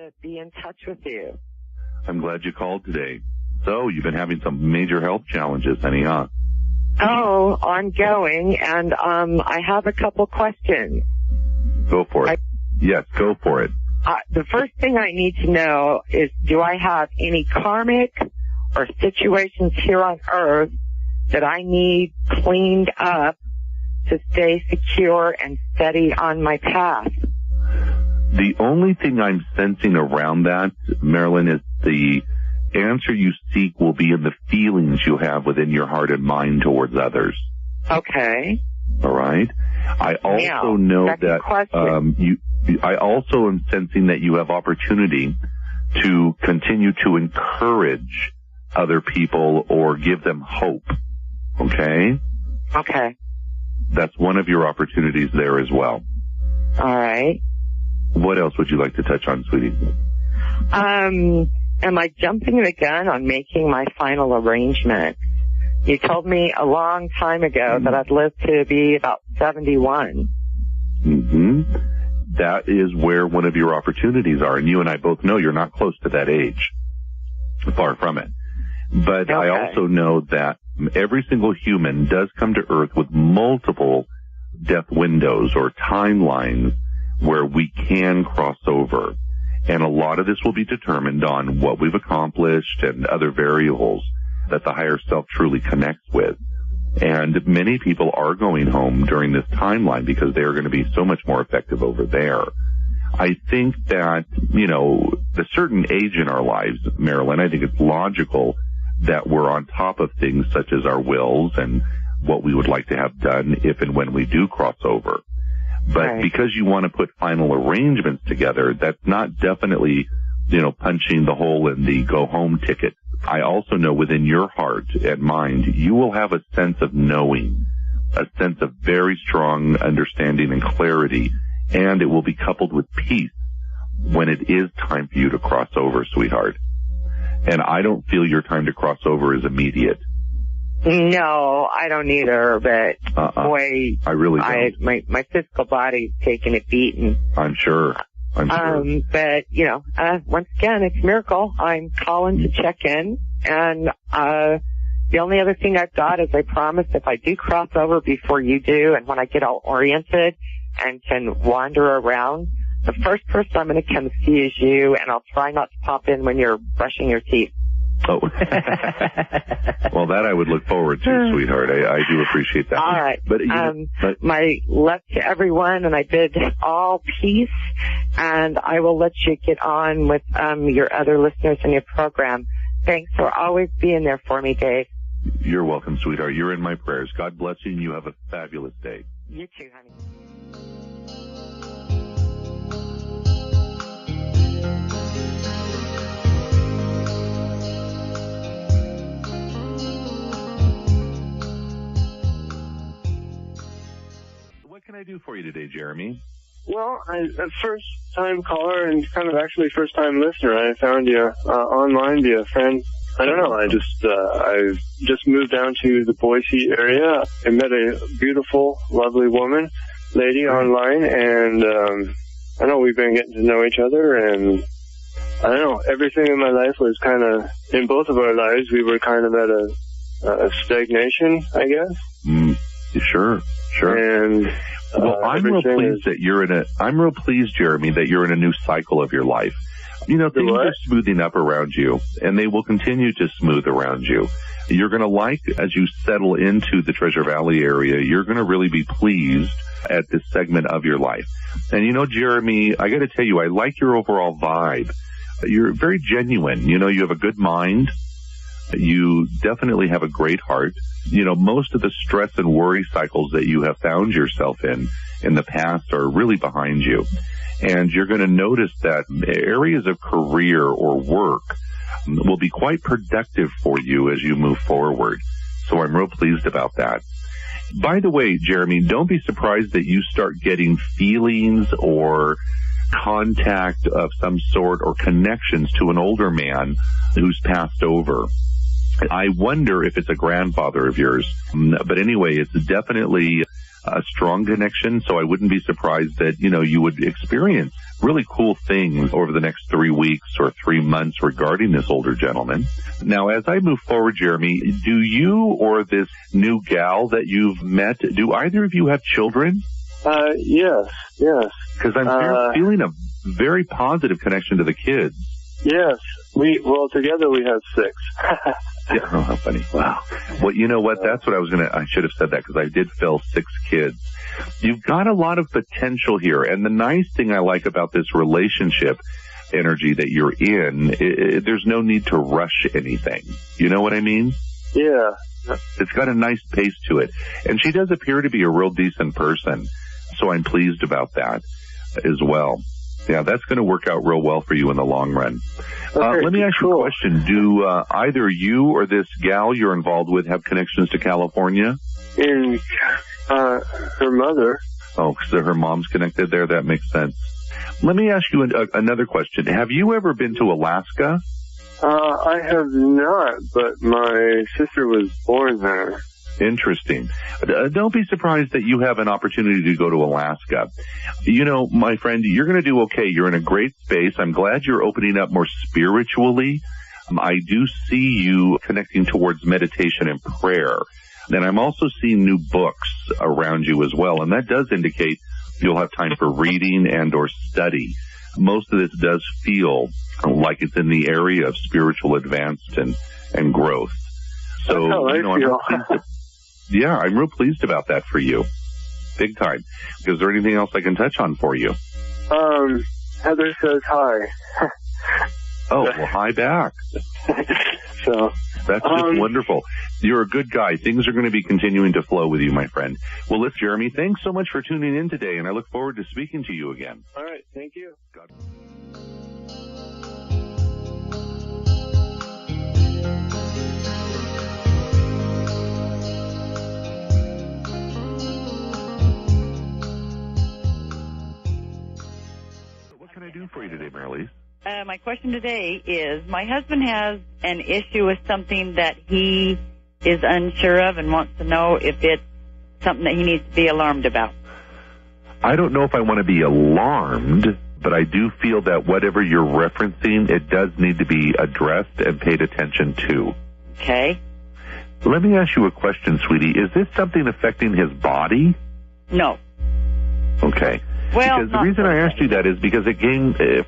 to be in touch with you. I'm glad you called today. So, you've been having some major health challenges, honey, huh? Oh, ongoing, and I have a couple questions. Go for it. Yes, go for it. The first thing I need to know is, do I have any karmic or situations here on Earth that I need cleaned up to stay secure and steady on my path? The only thing I'm sensing around that, Marilyn, is the answer you seek will be in the feelings you have within your heart and mind towards others. Okay. All right. I also know that I also am sensing that you have opportunity to continue to encourage other people or give them hope. Okay? Okay. That's one of your opportunities there as well. All right. What else would you like to touch on, sweetie? Am I jumping the gun on making my final arrangement? You told me a long time ago that I'd live to be about 71. Mm-hmm. That is where one of your opportunities are, and you and I both know you're not close to that age. Far from it. But okay. I also know that every single human does come to Earth with multiple death windows or timelines where we can cross over. And a lot of this will be determined on what we've accomplished and other variables that the higher self truly connects with. And many people are going home during this timeline because they are going to be so much more effective over there. I think that, a certain age in our lives, Marilyn, I think it's logical that we're on top of things such as our wills and what we would like to have done if and when we do cross over. But because you want to put final arrangements together, that's not definitely, punching the hole in the go home ticket. I also know within your heart and mind, you will have a sense of knowing, a sense of very strong understanding and clarity, and it will be coupled with peace when it is time for you to cross over, sweetheart. And I don't feel your time to cross over is immediate. No, I don't either, but boy, I really don't. My physical body's taking a beating. I'm sure. But, once again, it's a miracle. I'm calling to check in, and the only other thing I've got is I promise if I do cross over before you do, and when I get all oriented and can wander around, the first person I'm going to come see is you, and I'll try not to pop in when you're brushing your teeth. Oh. Well, that I would look forward to, sweetheart. I do appreciate that. All right. But, my love to everyone, and I bid all peace, and I will let you get on with your other listeners in your program. Thanks for always being there for me, Dave. You're welcome, sweetheart. You're in my prayers. God bless you, and you have a fabulous day. You too, honey. What can I do for you today, Jeremy? Well, I'm a first-time caller and kind of actually first-time listener. I found you online via a friend. I don't know. I just moved down to the Boise area. I met a beautiful, lovely lady online, and I know we've been getting to know each other, and I don't know. Everything in my life was kind of, in both of our lives, we were kind of at a stagnation, I guess. Sure. And well, I'm real pleased, Jeremy, that you're in a new cycle of your life. Things are smoothing up around you, and they will continue to smooth around you. You're going to as you settle into the Treasure Valley area, you're going to really be pleased at this segment of your life. And Jeremy, I got to tell you, I like your overall vibe. You're very genuine. You have a good mind. You definitely have a great heart. Most of the stress and worry cycles that you have found yourself in the past are really behind you. And you're going to notice that areas of career or work will be quite productive for you as you move forward. So I'm real pleased about that. By the way, Jeremy, don't be surprised that you start getting feelings or contact of some sort or connections to an older man who's passed over. I wonder if it's a grandfather of yours. But anyway, it's definitely a strong connection, so I wouldn't be surprised that, you would experience really cool things over the next 3 weeks or 3 months regarding this older gentleman. Now, as I move forward, Jeremy, do you or this new gal that you've met, do either of you have children? Yes. Because I'm feeling a very positive connection to the kids. Yes. Together we have 6. Yeah, oh, how funny. Wow. Well, you know what? That's what I should have said that because I did fill 6 kids. You've got a lot of potential here. And the nice thing I like about this relationship energy that you're in, there's no need to rush anything. You know what I mean? Yeah. It's got a nice pace to it. And she does appear to be a real decent person. So I'm pleased about that as well. Yeah, that's going to work out real well for you in the long run. Okay, let me ask you a question. Do either you or this gal you're involved with have connections to California? In her mother. Oh, so her mom's connected there? That makes sense. Let me ask you another question. Have you ever been to Alaska? I have not, but my sister was born there. Interesting. Don't be surprised that you have an opportunity to go to Alaska. My friend, you're going to do okay. You're in a great space. I'm glad you're opening up more spiritually. I do see you connecting towards meditation and prayer. And I'm also seeing new books around you as well. And that does indicate you'll have time for reading and or study. Most of this does feel like it's in the area of spiritual advancement and growth. So, I'm real pleased about that for you. Big time. Is there anything else I can touch on for you? Heather says hi. Oh, well, hi back. So that's just wonderful. You're a good guy. Things are going to be continuing to flow with you, my friend. Well, listen, Jeremy, thanks so much for tuning in today, and I look forward to speaking to you again. All right. Thank you. God. What can I do for you today, Marilyn? My question today is, my husband has an issue with something that he is unsure of and wants to know if it's something that he needs to be alarmed about. I don't know if I want to be alarmed, but I do feel that whatever you're referencing, it does need to be addressed and paid attention to. Okay. Let me ask you a question, sweetie. Is this something affecting his body? No. Okay. Well, because the reason I asked you that is because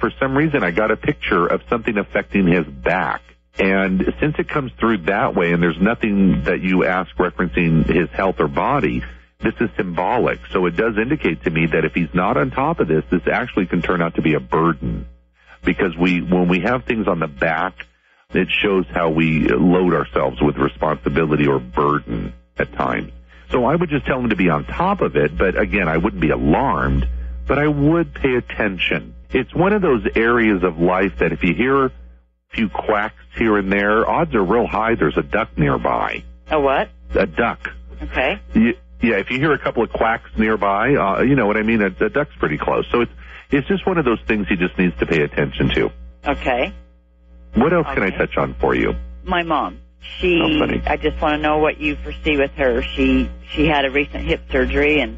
for some reason, I got a picture of something affecting his back. And since it comes through that way and there's nothing that you ask referencing his health or body, this is symbolic. So it does indicate to me that if he's not on top of this actually can turn out to be a burden. Because when we have things on the back, it shows how we load ourselves with responsibility or burden at times. So I would just tell him to be on top of it, but again, I wouldn't be alarmed, but I would pay attention. It's one of those areas of life that if you hear a few quacks here and there, odds are real high there's a duck nearby. A what? A duck. Okay. Yeah, if you hear a couple of quacks nearby, you know what I mean, a duck's pretty close. So it's just one of those things he just needs to pay attention to. Okay. What else can I touch on for you? My mom. I just want to know what you foresee with her. She had a recent hip surgery and...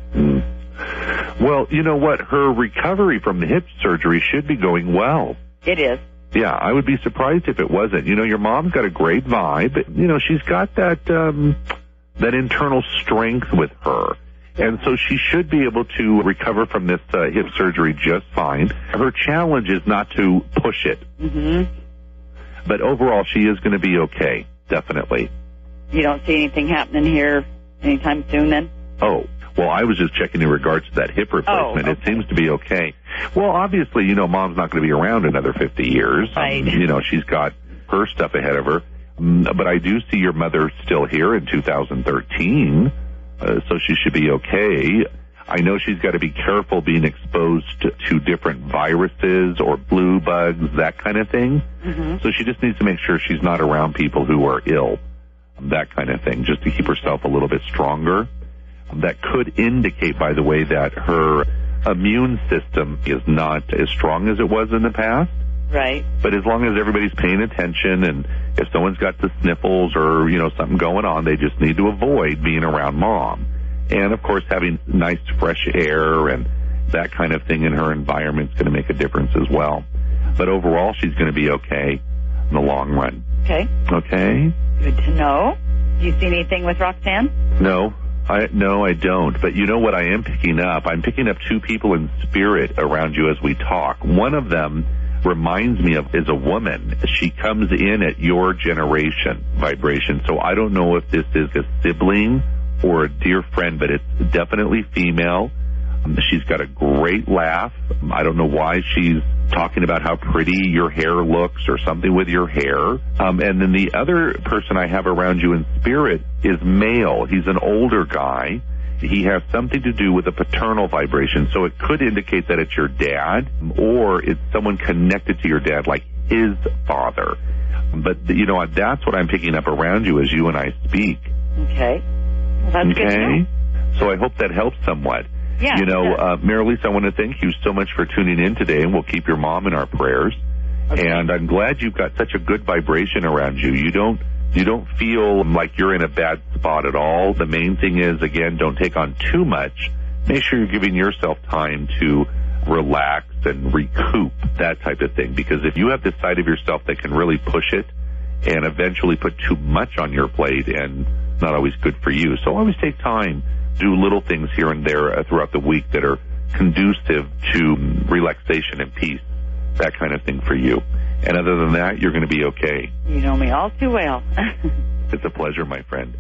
Well, you know what? Her recovery from the hip surgery should be going well. It is. Yeah, I would be surprised if it wasn't. You know, your mom's got a great vibe. You know, she's got that internal strength with her. And so she should be able to recover from this hip surgery just fine. Her challenge is not to push it. Mm-hmm. But overall, she is going to be okay, definitely. You don't see anything happening here anytime soon then? Oh, well, I was just checking in regards to that hip replacement. Oh, okay. It seems to be okay. Well, obviously, you know, Mom's not going to be around another 50 years. Right. You know, she's got her stuff ahead of her. But I do see your mother still here in 2013, so she should be okay. I know she's got to be careful being exposed to different viruses or flu bugs, that kind of thing. Mm-hmm. So she just needs to make sure she's not around people who are ill, that kind of thing, just to keep herself a little bit stronger. That could indicate, by the way, that her immune system is not as strong as it was in the past. Right. But as long as everybody's paying attention and if someone's got the sniffles or, you know, something going on, they just need to avoid being around Mom. And, of course, having nice fresh air and that kind of thing in her environment is going to make a difference as well. But overall, she's going to be okay in the long run. Okay. Okay? Good to know. Do you see anything with Roxanne? No, I don't. But you know what I am picking up? I'm picking up two people in spirit around you as we talk. One of them reminds me of is a woman. She comes in at your generation vibration. So I don't know if this is a sibling or a dear friend, but it's definitely female. She's got a great laugh. I don't know why she's talking about how pretty your hair looks or something with your hair. And then the other person I have around you in spirit is male. He's an older guy. He has something to do with a paternal vibration. So it could indicate that it's your dad or it's someone connected to your dad, like his father. But, you know, that's what I'm picking up around you as you and I speak. Okay. Well, that's good to know. So I hope that helps somewhat. Yeah, you know, Marilyn, I want to thank you so much for tuning in today, and we'll keep your mom in our prayers. Okay. And I'm glad you've got such a good vibration around you. You don't feel like you're in a bad spot at all. The main thing is, again, don't take on too much. Make sure you're giving yourself time to relax and recoup, that type of thing. Because if you have this side of yourself that can really push it and eventually put too much on your plate, and it's not always good for you. So always take time. Do little things here and there throughout the week that are conducive to relaxation and peace, that kind of thing for you. And other than that, you're going to be okay. You know me all too well. It's a pleasure, my friend.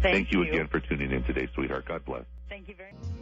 Thank you again for tuning in today, sweetheart. God bless. Thank you very much.